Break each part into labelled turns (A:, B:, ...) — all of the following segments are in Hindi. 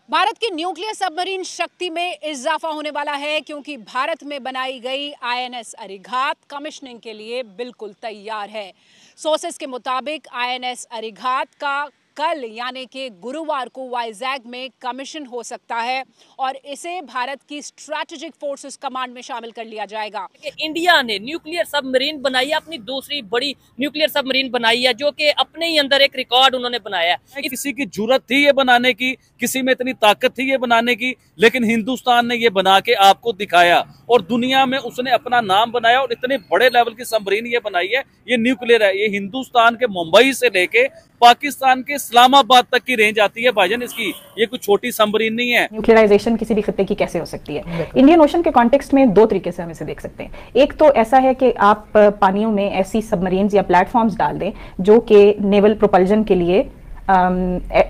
A: भारत की न्यूक्लियर सबमरीन शक्ति में इजाफा होने वाला है क्योंकि भारत में बनाई गई आईएनएस अरिघात कमिश्निंग के लिए बिल्कुल तैयार है। सोर्सेस के मुताबिक आईएनएस अरिघात का कल यानी कि गुरुवार को वाइजैग में कमीशन हो सकता है और इसे भारत की स्ट्रैटेजिक फोर्सेस कमांड में शामिल कर लिया जाएगा।
B: इंडिया ने न्यूक्लियर सबमरीन बनाई है, अपनी दूसरी बड़ी न्यूक्लियर सबमरीन बनाई है, जो कि अपने ही अंदर एक रिकॉर्ड उन्होंने बनाया है।
C: किसी की जरूरत थी ये बनाने की, किसी में इतनी ताकत थी ये बनाने की, लेकिन हिंदुस्तान ने ये बना के आपको दिखाया और दुनिया में उसने अपना नाम बनाया और इतने बड़े लेवल की सबमरीन ये बनाई है। ये न्यूक्लियर है, ये हिंदुस्तान के मुंबई से लेके पाकिस्तान के इस्लामाबाद तक की रेंज आती है भाईजान इसकी। ये कोई छोटी सबमरीन नहीं है।
D: न्यूक्लियराइजेशन किसी भी खित्ते की कैसे हो सकती है? इंडियन ओशन के कॉन्टेक्स्ट में दो तरीके से हम इसे देख सकते हैं। एक तो ऐसा है कि आप पानियों में ऐसी सबमरीन्स या प्लेटफॉर्म्स डाल दें जो कि नेवल प्रोपल्जन के लिए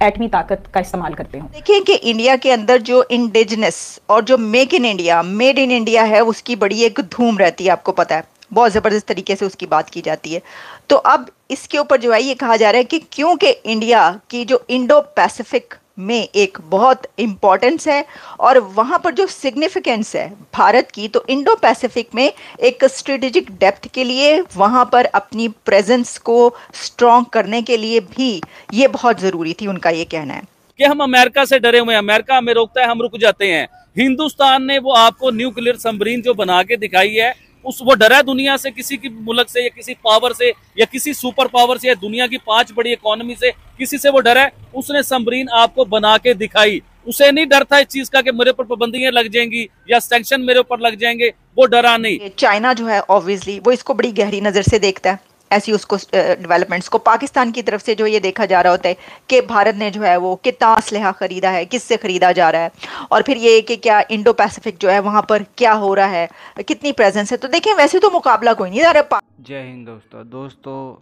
D: एटमी ताकत का इस्तेमाल करते हो।
E: देखिए कि इंडिया के अंदर जो इंडिजिनस और जो make in India, made in India है, उसकी बड़ी एक धूम रहती है, आपको पता है, बहुत ज़बरदस्त तरीके से उसकी बात की जाती है। तो अब इसके ऊपर जो है ये कहा जा रहा है कि क्योंकि इंडिया की जो इंडो पैसिफिक में एक बहुत इम्पोर्टेंस है और वहाँ पर जो सिग्निफिकेंस है भारत की, तो इंडो पैसिफिक में एक स्ट्रेटेजिक डेप्थ के लिए, वहाँ पर अपनी प्रेजेंस को स्ट्रॉन्ग करने के लिए भी ये बहुत ज़रूरी थी, उनका ये कहना है
C: कि हम अमेरिका से डरे हुए हैं, अमेरिका हमें रोकता है, हम रुक जाते हैं। हिंदुस्तान ने वो आपको न्यूक्लियर सबमरीन जो बना के दिखाई है, वो डरा है दुनिया से, किसी की मुल्क से या किसी पावर से या किसी सुपर पावर से या दुनिया की 5 बड़ी इकोनॉमी से, किसी से वो डरा है? उसने सबमरीन आपको बना के दिखाई। उसे नहीं डर था इस चीज का कि मेरे ऊपर पाबंदियां लग जाएंगी या सैंक्शन मेरे ऊपर लग जाएंगे, वो डरा नहीं।
E: चाइना जो है ऑब्वियसली वो इसको बड़ी गहरी नज़र से देखता है, ऐसी उसको डेवलपमेंट्स को। पाकिस्तान की तरफ से जो ये देखा जा रहा होता है कि भारत ने जो है वो कितना असलहा खरीदा है, किससे खरीदा जा रहा है, और फिर ये कि क्या इंडो पैसिफिक जो है वहाँ पर क्या हो रहा है, कितनी प्रेजेंस है। तो देखें, वैसे तो मुकाबला कोई नहीं रहा।
F: जय हिंद दोस्तों,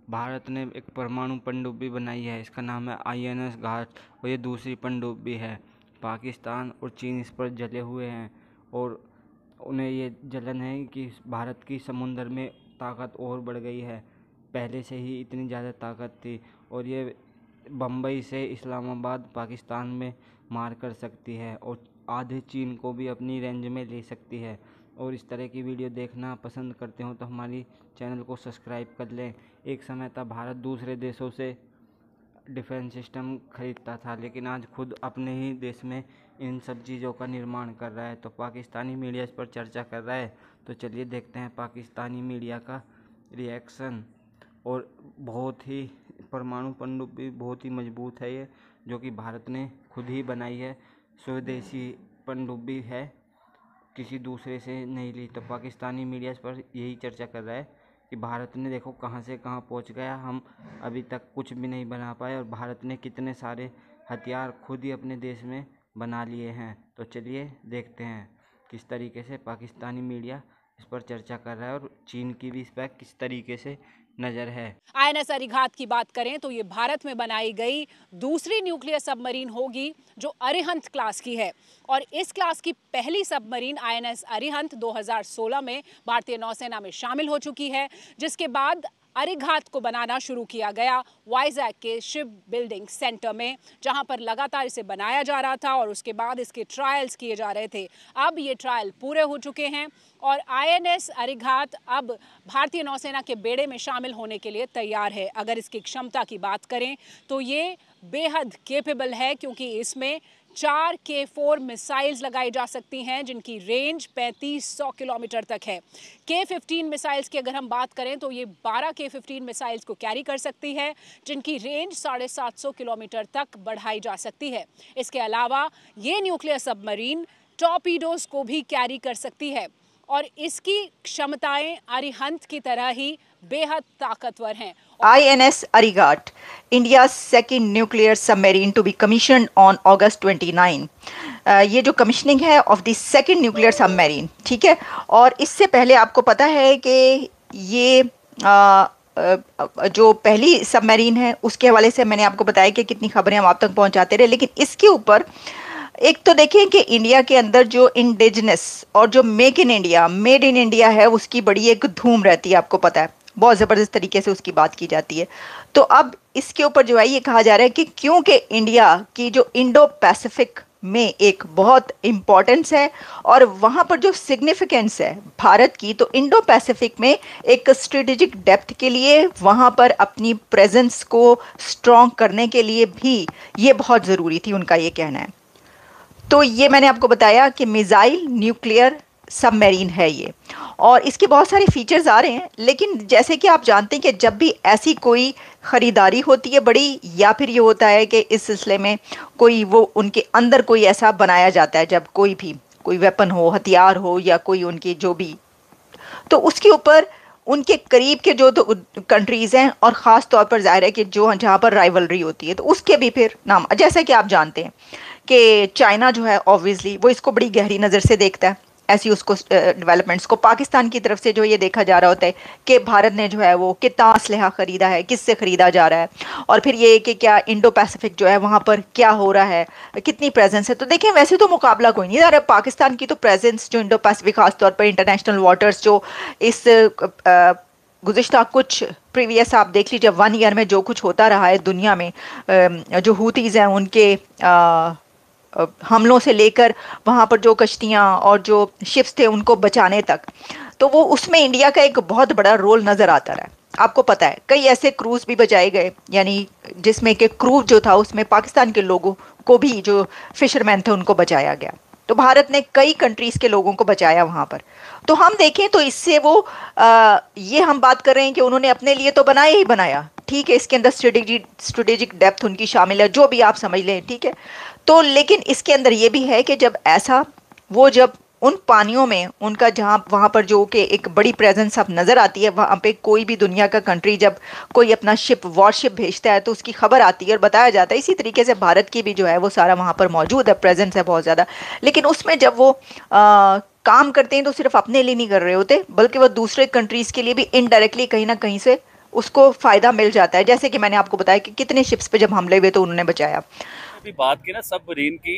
F: भारत ने एक परमाणु पनडुब्बी बनाई है, इसका नाम है आईएनएस घाट और ये दूसरी पनडुब्बी है। पाकिस्तान और चीन इस पर जले हुए हैं और उन्हें ये जलन है कि भारत की समुंदर में ताकत और बढ़ गई है। पहले से ही इतनी ज़्यादा ताकत थी और ये बम्बई से इस्लामाबाद पाकिस्तान में मार कर सकती है और आधे चीन को भी अपनी रेंज में ले सकती है। और इस तरह की वीडियो देखना पसंद करते हो तो हमारी चैनल को सब्सक्राइब कर लें। एक समय था भारत दूसरे देशों से डिफेंस सिस्टम खरीदता था, लेकिन आज खुद अपने ही देश में इन सब चीज़ों का निर्माण कर रहा है। तो पाकिस्तानी मीडिया इस पर चर्चा कर रहा है, तो चलिए देखते हैं पाकिस्तानी मीडिया का रिएक्शन। और बहुत ही परमाणु पनडुब्बी बहुत ही मजबूत है ये, जो कि भारत ने खुद ही बनाई है, स्वदेशी पनडुब्बी है, किसी दूसरे से नहीं ली। तो पाकिस्तानी मीडिया इस पर यही चर्चा कर रहा है कि भारत ने देखो कहां से कहां पहुंच गया, हम अभी तक कुछ भी नहीं बना पाए और भारत ने कितने सारे हथियार खुद ही अपने देश में बना लिए हैं। तो चलिए देखते हैं किस तरीके से पाकिस्तानी मीडिया इस पर चर्चा कर रहा है और चीन की भी इस पर किस तरीके से नज़र है।
A: आईएनएस अरिघात की बात करें तो ये भारत में बनाई गई दूसरी न्यूक्लियर सबमरीन होगी जो अरिहंत क्लास की है और इस क्लास की पहली सबमरीन आईएनएस अरिहंत 2016 में भारतीय नौसेना में शामिल हो चुकी है, जिसके बाद अरिघात को बनाना शुरू किया गया वाइजैग के शिप बिल्डिंग सेंटर में, जहां पर लगातार इसे बनाया जा रहा था और उसके बाद इसके ट्रायल्स किए जा रहे थे। अब ये ट्रायल पूरे हो चुके हैं और आईएनएस अरिघात अब भारतीय नौसेना के बेड़े में शामिल होने के लिए तैयार है। अगर इसकी क्षमता की बात करें तो ये बेहद केपेबल है क्योंकि इसमें 4 K4 मिसाइल्स लगाई जा सकती हैं जिनकी रेंज 3500 किलोमीटर तक है। K15 मिसाइल्स की अगर हम बात करें तो ये 12 K15 मिसाइल्स को कैरी कर सकती है जिनकी रेंज 750 किलोमीटर तक बढ़ाई जा सकती है। इसके अलावा ये न्यूक्लियर सबमरीन टॉर्पीडोज को भी कैरी कर सकती है और इसकी क्षमताएं अरिहंत की तरह ही बेहद ताकतवर हैं।
E: INS Arigat, India's second nuclear submarine to be commissioned on August 29। ये जो कमिश्निंग है of the second nuclear submarine, ठीक है। और इससे पहले आपको पता है कि ये जो पहली सबमरीन है उसके हवाले से मैंने आपको बताया कि कितनी खबरें हम आप तक पहुंचाते रहे, लेकिन इसके ऊपर एक तो देखिए कि इंडिया के अंदर जो इंडिजिनस और जो make in India, made in India है, उसकी बड़ी एक धूम रहती है, आपको पता है, बहुत ज़बरदस्त तरीके से उसकी बात की जाती है। तो अब इसके ऊपर जो है ये कहा जा रहा है कि क्योंकि इंडिया की जो इंडो पैसिफिक में एक बहुत इम्पोर्टेंस है और वहाँ पर जो सिग्निफिकेंस है भारत की, तो इंडो पैसिफिक में एक स्ट्रेटेजिक डेप्थ के लिए, वहाँ पर अपनी प्रेजेंस को स्ट्रॉन्ग करने के लिए भी ये बहुत ज़रूरी थी, उनका ये कहना है। तो ये मैंने आपको बताया कि मिसाइल न्यूक्लियर सबमरीन है ये, और इसके बहुत सारे फीचर्स आ रहे हैं। लेकिन जैसे कि आप जानते हैं कि जब भी ऐसी कोई ख़रीदारी होती है बड़ी, या फिर ये होता है कि इस सिलसिले में कोई वो उनके अंदर कोई ऐसा बनाया जाता है, जब कोई वेपन हो, हथियार हो, या कोई उनकी जो भी, तो उसके ऊपर उनके करीब के जो कंट्रीज़ हैं, और ख़ास तौर पर ज़ाहिर है कि जो जहाँ पर राइवलरी होती है, तो उसके भी फिर नाम, जैसे कि आप जानते हैं कि चाइना जो है ऑब्वियसली वो इसको बड़ी गहरी नज़र से देखता है, ऐसी उसको डेवलपमेंट्स को। पाकिस्तान की तरफ से जो ये देखा जा रहा होता है कि भारत ने जो है वो कितना असलहा ख़रीदा है, किससे ख़रीदा जा रहा है, और फिर ये कि क्या इंडो पैसिफिक जो है वहाँ पर क्या हो रहा है, कितनी प्रेजेंस है। तो देखें, वैसे तो मुकाबला कोई नहीं है पाकिस्तान की, तो प्रेजेंस जो इंडो पैसिफिक ख़ासतौर पर इंटरनेशनल वाटर्स जो इस गुज़िश्ता कुछ प्रीवियस आप देख लीजिए 1 ईयर में जो कुछ होता रहा है दुनिया में, जो हूतीज़ हैं उनके हमलों से लेकर वहाँ पर जो कश्तियाँ और जो शिप्स थे उनको बचाने तक, तो वो उसमें इंडिया का एक बहुत बड़ा रोल नज़र आता रहा है। आपको पता है कई ऐसे क्रूज़ भी बचाए गए, यानी जिसमें कि क्रू जो था उसमें पाकिस्तान के लोगों को भी, जो फिशरमैन थे, उनको बचाया गया। तो भारत ने कई कंट्रीज़ के लोगों को बचाया वहाँ पर। तो हम देखें तो इससे वो ये हम बात कर रहे हैं कि उन्होंने अपने लिए तो बनाया ही बनाया, ठीक है, इसके अंदर स्ट्रेटेजिक डेप्थ उनकी शामिल है, जो भी आप समझ लें, ठीक है। तो लेकिन इसके अंदर ये भी है कि जब ऐसा वो जब उन पानियों में उनका जहाँ वहाँ पर जो कि एक बड़ी प्रेजेंस अब नज़र आती है, वहाँ पे कोई भी दुनिया का कंट्री जब कोई अपना वॉरशिप भेजता है तो उसकी खबर आती है और बताया जाता है। इसी तरीके से भारत की भी जो है वो सारा वहाँ पर मौजूद है, प्रेजेंस है बहुत ज़्यादा। लेकिन उसमें जब वो काम करते हैं तो सिर्फ अपने लिए नहीं कर रहे होते, बल्कि वो दूसरे कंट्रीज़ के लिए भी इनडायरेक्टली कहीं ना कहीं से उसको फ़ायदा मिल जाता है। जैसे कि मैंने आपको बताया कि कितने शिप्स पे जब हमले हुए तो उन्होंने बचाया।
C: अभी बात की ना सबमरीन की,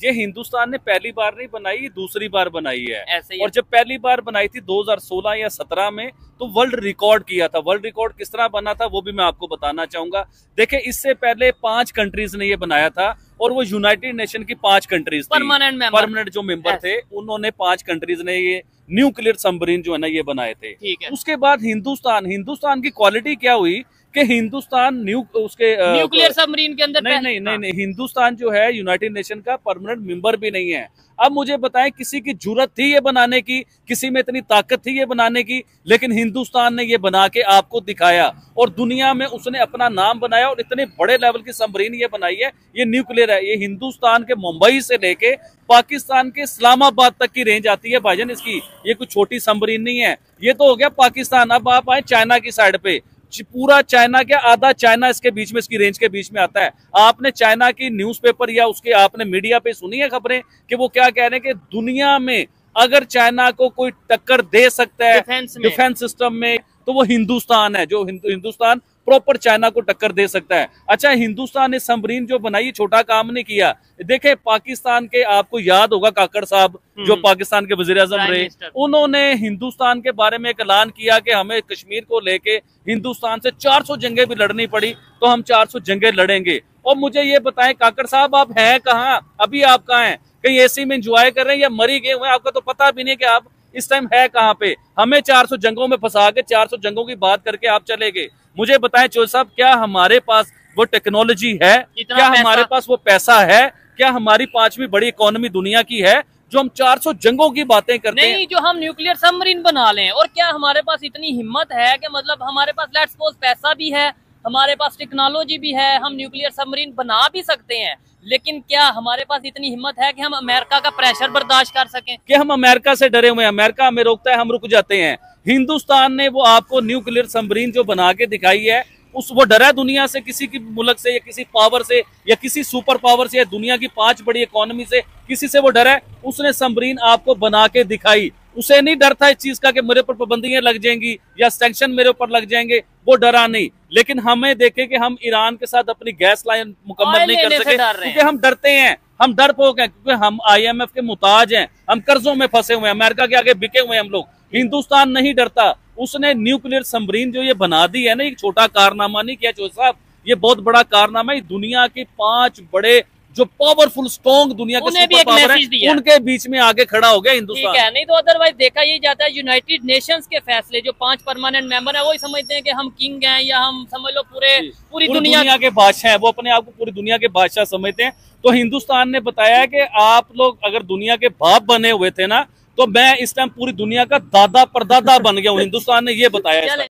C: ये हिंदुस्तान ने पहली बार नहीं बनाई, दूसरी बार बनाई है।
B: ऐसे ही
C: और जब पहली बार बनाई थी 2016 या 17 में, तो वर्ल्ड रिकॉर्ड किया था। वर्ल्ड रिकॉर्ड किस तरह बना था वो भी मैं आपको बताना चाहूंगा। देखिए, इससे पहले 5 कंट्रीज ने ये बनाया था, और वो यूनाइटेड नेशन की 5 कंट्रीज थी, परमानेंट जो मेंबर थे, उन्होंने 5 कंट्रीज ने ये न्यूक्लियर सबमरीन जो है ना ये बनाए थे। उसके बाद हिंदुस्तान की क्वालिटी क्या हुई कि हिंदुस्तान
B: न्यूक्लियर सबमरीन के अंदर
C: नहीं, हिंदुस्तान जो है यूनाइटेड नेशन का परमानेंट मेंबर भी नहीं है। अब मुझे बताएं, किसी की जरूरत थी ये बनाने की, किसी में इतनी ताकत थी ये बनाने की, लेकिन हिंदुस्तान ने ये बना के आपको दिखाया और दुनिया में उसने अपना नाम बनाया, और इतने बड़े लेवल की सबमरीन ये बनाई है। ये न्यूक्लियर है, ये हिंदुस्तान के मुंबई से लेके पाकिस्तान के इस्लामाबाद तक की रेंज आती है भाईजान इसकी। ये कोई छोटी सबमरीन नहीं है। ये तो हो गया पाकिस्तान। अब आप आए चाइना की साइड पे, पूरा चाइना क्या, आधा चाइना इसके बीच में, इसकी रेंज के बीच में आता है। आपने चाइना की न्यूज़पेपर या उसके आपने मीडिया पे सुनी है खबरें कि वो क्या कह रहे हैं कि दुनिया में अगर चाइना को कोई टक्कर दे सकता है डिफेंस सिस्टम में, तो वो हिंदुस्तान है, जो हिंदुस्तान प्रॉपर चाइना को टक्कर दे सकता है। अच्छा, हिंदुस्तान ने सबमरीन जो बनाई छोटा काम नहीं किया। देखे, पाकिस्तान के, आपको याद होगा काकड़ साहब जो पाकिस्तान के वजीर आजम रहे, उन्होंने हिंदुस्तान के बारे में एक ऐलान किया कि हमें कश्मीर को लेके हिंदुस्तान से 400 जंगें भी लड़नी पड़ी तो हम 400 जंगें लड़ेंगे। और मुझे ये बताएं काकड़ साहब, आप हैं कहाँ? अभी आप कहाँ हैं? कहीं एसी में एंजॉय कर रहे हैं या मरी गए हुए? आपका तो पता भी नहीं कि आप इस टाइम है कहाँ पे। हमें 400 जंगों में फंसा के 400 जंगों की बात करके आप चले गए। मुझे बताएं चौधरी साहब, क्या हमारे पास वो टेक्नोलॉजी है? क्या हमारे पास वो पैसा है? क्या हमारी 5वीं बड़ी इकोनॉमी दुनिया की है जो हम 400 जंगों की बातें करते हैं?
B: नहीं, जो हम न्यूक्लियर सबमरीन बना लें। और क्या हमारे पास इतनी हिम्मत है कि मतलब हमारे पास लेट्स सपोज पैसा भी है, हमारे पास टेक्नोलॉजी भी है, हम न्यूक्लियर सबमरीन बना भी सकते हैं, लेकिन क्या हमारे पास इतनी हिम्मत है कि हम अमेरिका का प्रेशर बर्दाश्त कर सकें?
C: कि हम अमेरिका से डरे हुए हैं, अमेरिका हमें रोकता है, हम रुक जाते हैं। हिंदुस्तान ने वो आपको न्यूक्लियर सबमरीन जो बना के दिखाई है, वो डरा दुनिया से, किसी की मुल्क से या किसी पावर से या किसी सुपर पावर से या दुनिया की 5 बड़ी इकोनॉमी से, किसी से वो डरा है? उसने सबमरीन आपको बना के दिखाई। उसे नहीं डर था इस चीज का कि मेरे ऊपर पाबंदियां लग जाएंगी या सैंक्शन मेरे ऊपर लग जाएंगे, वो डरा नहीं। लेकिन हमें देखे कि हम ईरान के साथ अपनी गैस लाइन मुकम्मल नहीं कर सके क्योंकि हम डरते हैं, हम डरपोक हैं, क्योंकि हम IMF के मुताज हैं, हम कर्जों में फंसे हुए हैं, अमेरिका के आगे बिके हुए हैं हम लोग। हिंदुस्तान नहीं डरता, उसने न्यूक्लियर सबमरीन जो ये बना दी है ना, एक छोटा कारनामा नहीं किया चौधरी साहब, ये बहुत बड़ा कारनामा है। दुनिया के 5 बड़े जो पावरफुल स्ट्रॉन्ग दुनिया के सुपर पावर है, उनके बीच में आगे खड़ा हो गया हिंदुस्तान।
B: ठीक है, नहीं तो अदरवाइज देखा ये जाता है यूनाइटेड नेशंस के फैसले जो 5 परमानेंट मेंबर है वही समझते हैं कि हम किंग हैं, या हम समझ लो पूरी दुनिया
C: के बादशाह है, वो अपने आप को पूरी दुनिया के बादशाह समझते हैं। तो हिंदुस्तान ने बताया कि आप लोग अगर दुनिया के बाप बने हुए थे ना, तो मैं इस टाइम पूरी दुनिया का दादा परदादा बन गया हूँ। हिंदुस्तान ने ये बताया।